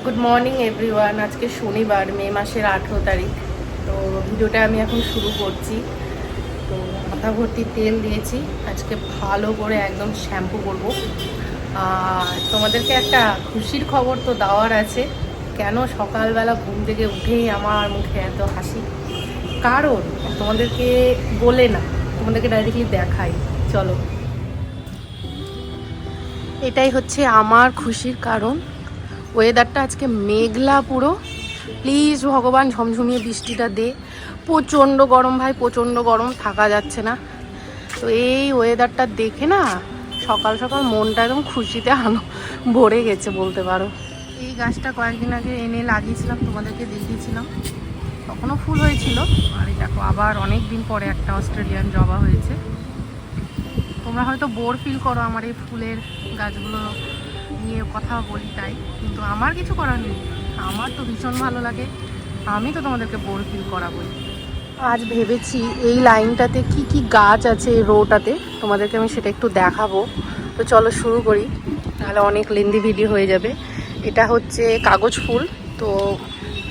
Good morning everyone. আজকে শনিবার, মে মাসের 18 তারিখ। তো ভিডিওটা আমি এখন শুরু করছি। তো মাথা ভর্তি তেল দিয়েছি, আজকে ভালো করে একদম শ্যাম্পু করব। আর তোমাদেরকে একটা খুশির খবর তো দেওয়ার আছে। কেন সকালবেলা ঘুম থেকে উঠেই আমার মুখে এত হাসি, কারণ তোমাদেরকে বলে না, তোমাদেরকে ডাইরেক্টলি দেখাই। চলো, এটাই হচ্ছে আমার খুশির কারণ। ওয়েদারটা আজকে মেঘলা পুরো। প্লিজ ভগবান ঝমঝমিয়ে বৃষ্টিটা দে। প্রচণ্ড গরম ভাই, প্রচণ্ড গরম, থাকা যাচ্ছে না। তো এই ওয়েদারটা দেখে না সকাল সকাল মনটা একদম খুশিতে ভরে গেছে বলতে পারো। এই গাছটা কয়েকদিন আগে এনে লাগিয়েছিলাম, তোমাদেরকে দেখিয়েছিলাম, তখনও ফুল হয়েছিল। আর এই দেখো আবার অনেক দিন পরে একটা অস্ট্রেলিয়ান জবা হয়েছে। তোমরা হয়তো বোর ফিল করো আমার এই ফুলের গাছগুলো নিয়ে কথা বলি তাই, কিন্তু আমার কিছু করার নেই। আমার তো ভীষণ ভালো লাগে, আমি তো তোমাদেরকে বোর ফিল করাবোই। আজ ভেবেছি এই লাইনটাতে কি কি গাছ আছে, এই রোটাতে তোমাদেরকে আমি সেটা একটু দেখাবো। তো চলো শুরু করি, তাহলে অনেক লেন্দি ভিডিও হয়ে যাবে। এটা হচ্ছে কাগজ ফুল, তো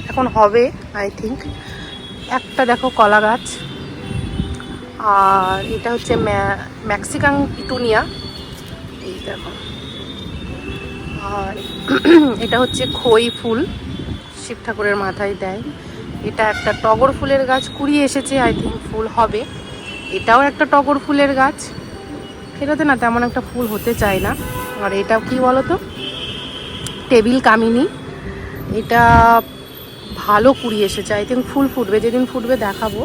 এখন হবে আই থিঙ্ক। একটা দেখো কলা গাছ, আর এটা হচ্ছে মেক্সিকান পিটুনিয়া, এই দেখো। আর এটা হচ্ছে খই ফুল, শিব ঠাকুরের মাথায় দেয়। এটা একটা টগর ফুলের গাছ, কুড়িয়ে এসেছে, আই থিঙ্ক ফুল হবে। এটাও একটা টগর ফুলের গাছ, এটাতে না তেমন একটা ফুল হতে চায় না। আর এটা কি বলো তো, টেবিল কামিনী। এটা ভালো কুড়িয়ে এসেছে, আই থিঙ্ক ফুল ফুটবে, যেদিন ফুটবে দেখাবো।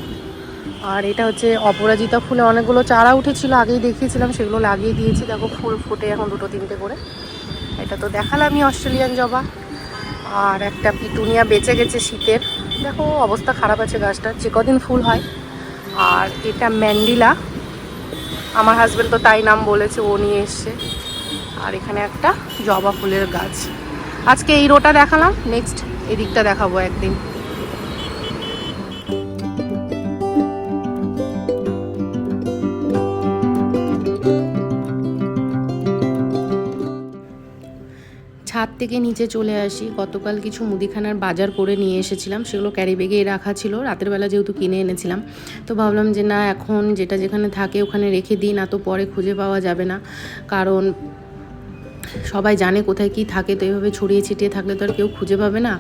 আর এটা হচ্ছে অপরাজিতা ফুলে অনেকগুলো চারা উঠেছিল, আগেই দেখিয়েছিলাম, সেগুলো লাগিয়ে দিয়েছি। দেখো ফুল ফুটে এখন দুটো তিনটে করে। এটা তো দেখালামই অস্ট্রেলিয়ান জবা। আর একটা পিটুনিয়া বেঁচে গেছে শীতের, দেখো অবস্থা খারাপ আছে গাছটা, যে কদিন ফুল হয়। আর এটা ম্যান্ডিলা, আমার হাজব্যান্ড তো তাই নাম বলেছে, ও নিয়ে এসছে। আর এখানে একটা জবা ফুলের গাছ। আজকে এই রোটা দেখালাম, নেক্সট এদিকটা দেখাবো একদিন। ছাদ থেকে নিচে চলে আসি। গতকাল কিছু মুদিখানার বাজার করে নিয়ে এসেছিলাম, সেগুলো ক্যারি ব্যাগে রাখা ছিল, রাতের বেলা যেহেতু কিনে এনেছিলাম। তো ভাবলাম যে না, এখন যেটা যেখানে থাকে ওখানে রেখে দিই, না তো পরে খুঁজে পাওয়া যাবে না। কারণ সবাই জানে কোথায় কি থাকে, তো এইভাবে ছড়িয়ে ছিটিয়ে থাকলে তো আর কেউ খুঁজে পাবে না।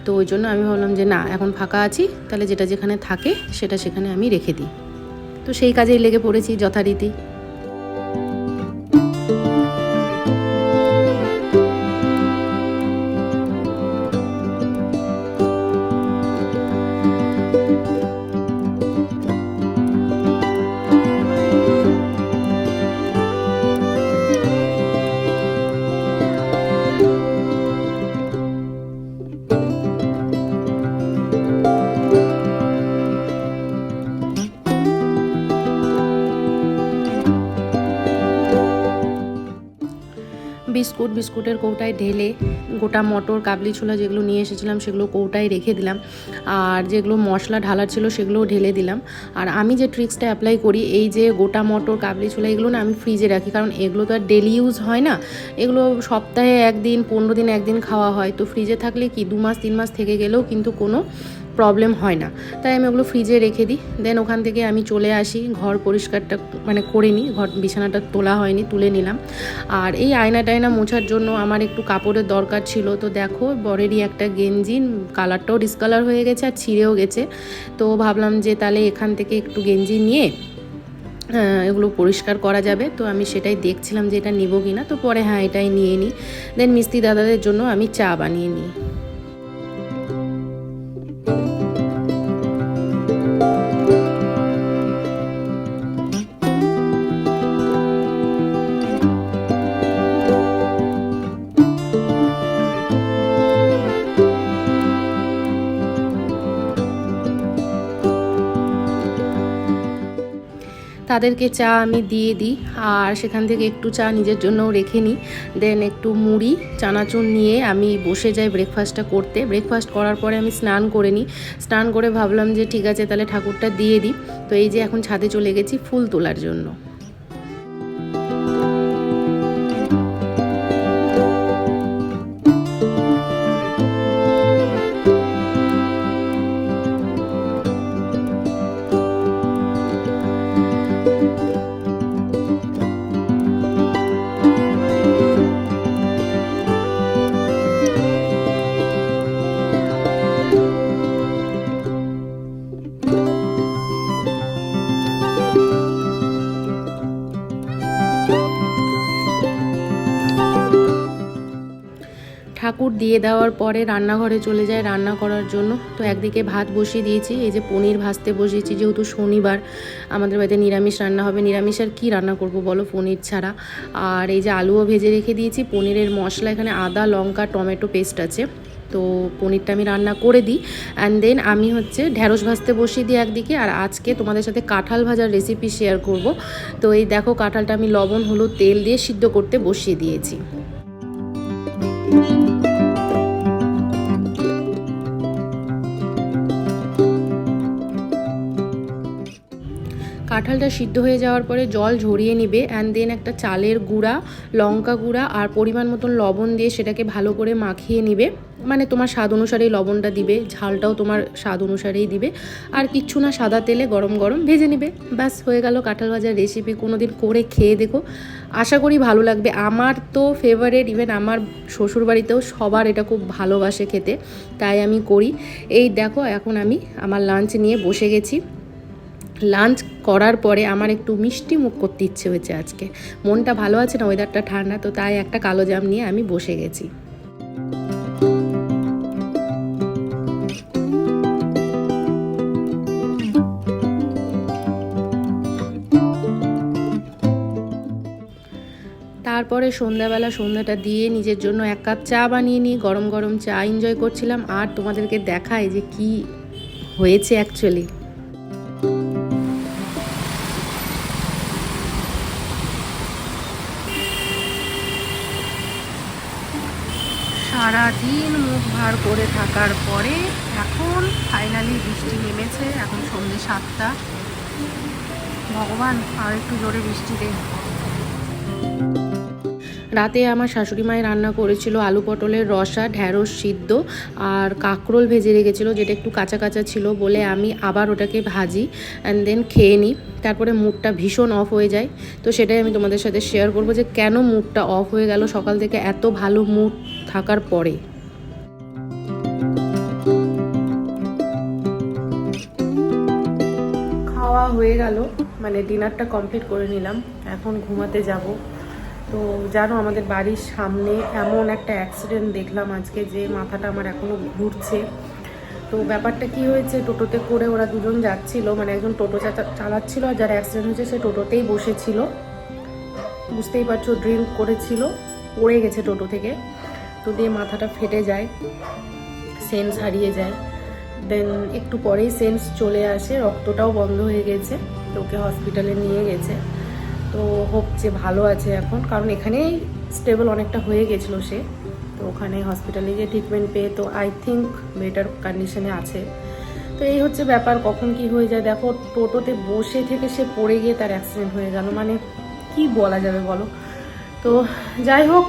তো ওই জন্য আমি ভাবলাম যে না, এখন ফাঁকা আছি, তাহলে যেটা যেখানে থাকে সেটা সেখানে আমি রেখে দিই। তো সেই কাজেই লেগে পড়েছি যথারীতি। বিস্কুটের কৌটায় ঢেলে, গোটা মটর কাবলি ছোলা যেগুলো নিয়ে এসেছিলাম সেগুলো কৌটায় রেখে দিলাম। আর যেগুলো মশলা ঢালার ছিল সেগুলোও ঢেলে দিলাম। আর আমি যে ট্রিক্সটা অ্যাপ্লাই করি, এই যে গোটা মটর কাবলি ছোলা এগুলো না আমি ফ্রিজে রাখি, কারণ এগুলো তো আর ডেলি ইউজ হয় না, এগুলো সপ্তাহে একদিন, 15 দিন একদিন খাওয়া হয়। তো ফ্রিজে থাকলে কি 2 মাস 3 মাস থেকে গেলেও কিন্তু কোনো প্রবলেম হয় না। তাই আমি ওগুলো ফ্রিজে রেখে দিই। দেন ওখান থেকে আমি চলে আসি, ঘর পরিষ্কারটা মানে করে নিই, ঘর বিছানাটা তোলা হয়নি, তুলে নিলাম। আর এই আয়না টায়না মোছার জন্য আমার একটু কাপড়ের দরকার ছিল। তো দেখো বরেরই একটা গেঞ্জি, কালারটাও ডিসকালার হয়ে গেছে আর ছিঁড়েও গেছে। তো ভাবলাম যে তাহলে এখান থেকে একটু গেঞ্জি নিয়ে এগুলো পরিষ্কার করা যাবে। তো আমি সেটাই দেখছিলাম যে এটা নেবো কিনা, তো পরে হ্যাঁ এটাই নিয়ে নিই। দেন মিস্ত্রি দাদাদের জন্য আমি চা বানিয়ে নিই। তাদেরকে চা আমি দিয়ে দিই, আর সেখান থেকে একটু চা নিজের জন্যও রেখে নিই। দেন একটু মুড়ি চানাচুর নিয়ে আমি বসে যাই ব্রেকফাস্টটা করতে। ব্রেকফাস্ট করার পরে আমি স্নান করে নিই। স্নান করে ভাবলাম যে ঠিক আছে তাহলে ঠাকুরটা দিয়ে দিই। তো এই যে এখন ছাদে চলে গেছি ফুল তোলার জন্য। ঠাকুর দিয়ে দেওয়ার পরে রান্নাঘরে চলে যায় রান্না করার জন্য। তো একদিকে ভাত বসিয়ে দিয়েছি, এই যে পনির ভাজতে বসিয়েছি, যেহেতু শনিবার আমাদের বাড়িতে নিরামিষ রান্না হবে। নিরামিষ আর কী রান্না করব বলো পনির ছাড়া। আর এই যে আলুও ভেজে রেখে দিয়েছি। পনিরের মশলা এখানে আদা, লঙ্কা, টমেটো পেস্ট আছে। তো পনিরটা আমি রান্না করে দিই, অ্যান্ড দেন আমি হচ্ছে ঢ্যাঁড়স ভাজতে বসিয়ে দিই একদিকে। আর আজকে তোমাদের সাথে কাঁঠাল ভাজার রেসিপি শেয়ার করব। তো এই দেখো কাঁঠালটা আমি লবণ, হলুদ, তেল দিয়ে সিদ্ধ করতে বসিয়ে দিয়েছি। কাঁঠালটা সিদ্ধ হয়ে যাওয়ার পরে জল ঝরিয়ে নিবে, অ্যান্ড দেন একটা চালের গুঁড়া, লঙ্কা গুঁড়া আর পরিমাণ মতন লবণ দিয়ে সেটাকে ভালো করে মাখিয়ে নিবে। মানে তোমার স্বাদ অনুসারেই লবণটা দিবে, ঝালটাও তোমার স্বাদ অনুসারেই দিবে। আর কিচ্ছু না, সাদা তেলে গরম গরম ভেজে নিবে, ব্যাস হয়ে গেল কাঁঠাল ভাজার রেসিপি। কোনো দিন করে খেয়ে দেখো, আশা করি ভালো লাগবে। আমার তো ফেভারিট, ইভেন আমার শ্বশুরবাড়িতেও সবার এটা খুব ভালোবাসে খেতে, তাই আমি করি। এই দেখো এখন আমি আমার লাঞ্চ নিয়ে বসে গেছি। লাঞ্চ করার পরে আমার একটু মিষ্টি মুখ করতে ইচ্ছে হয়েছে আজকে। মনটা ভালো আছে না, ওয়েদারটা ঠান্ডা, তো তাই একটা কালো জাম নিয়ে আমি বসে গেছি। তারপরে সন্ধ্যাটা দিয়ে নিজের জন্য 1 কাপ চা বানিয়ে নিই। গরম গরম চা এনজয় করছিলাম, আর তোমাদেরকে দেখাই যে কি হয়েছে অ্যাকচুয়ালি। সারাদিন মুখ ভার করে থাকার পরে এখন ফাইনালি বৃষ্টি নেমেছে। এখন সন্ধ্যে 7টা। ভগবান আর একটু জোরে বৃষ্টি দে। রাতে আমার শাশুড়ি মায়ের রান্না করেছিল আলু পটলের রসা, ঢ্যাঁড়স সিদ্ধ আর কাঁকরোল ভেজে রেখেছিলো, যেটা একটু কাঁচা কাঁচা ছিল বলে আমি আবার ওটাকে ভাজি অ্যান্ড দেন খেয়ে নিই। তারপরে মুডটা ভীষণ অফ হয়ে যায়। তো সেটাই আমি তোমাদের সাথে শেয়ার করবো যে কেন মুডটা অফ হয়ে গেল সকাল থেকে এত ভালো মুড থাকার পরে। খাওয়া হয়ে গেল, মানে ডিনারটা কমপ্লিট করে নিলাম, এখন ঘুমাতে যাব। তো জানো আমাদের বাড়ির সামনে এমন একটা অ্যাক্সিডেন্ট দেখলাম আজকে যে মাথাটা আমার এখনও ঘুরছে। তো ব্যাপারটা কি হয়েছে, টোটোতে করে ওরা দুজন যাচ্ছিল, মানে একজন টোটো চালাচ্ছিল আর যারা অ্যাক্সিডেন্ট হয়েছে সে টোটোতেই বসেছিল। বুঝতেই পারছো, ড্রিঙ্ক করেছিল, পড়ে গেছে টোটো থেকে। তো দিয়ে মাথাটা ফেটে যায়, সেন্স হারিয়ে যায়। দেন একটু পরেই সেন্স চলে আসে, রক্তটাও বন্ধ হয়ে গেছে। তো ওকে হসপিটালে নিয়ে গেছে। তো হোপ যে ভালো আছে এখন, কারণ এখানেই স্টেবল অনেকটা হয়ে গেছিলো সে। তো ওখানে হসপিটালে গিয়ে ট্রিটমেন্ট পেয়ে তো আই থিঙ্ক বেটার কন্ডিশনে আছে। তো এই হচ্ছে ব্যাপার, কখন কি হয়ে যায় দেখো। টোটোতে বসে থেকে সে পড়ে গিয়ে তার অ্যাক্সিডেন্ট হয়ে গেল, মানে কি বলা যাবে বলো। তো যাই হোক,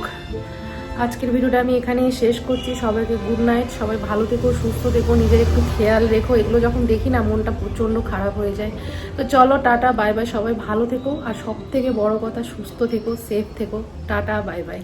আজকের ভিডিওটা আমি এখানেই শেষ করছি। সবাইকে গুড নাইট, সবাই ভালো থেকো, সুস্থ থেকো, নিজের একটু খেয়াল রেখো। এগুলো যখন দেখি না মনটা প্রচণ্ড খারাপ হয়ে যায়। তো চলো টাটা বাই বাই, সবাই ভালো থেকো, আর সব থেকে বড় কথা সুস্থ থেকো, সেফ থেকো। Tata bye bye.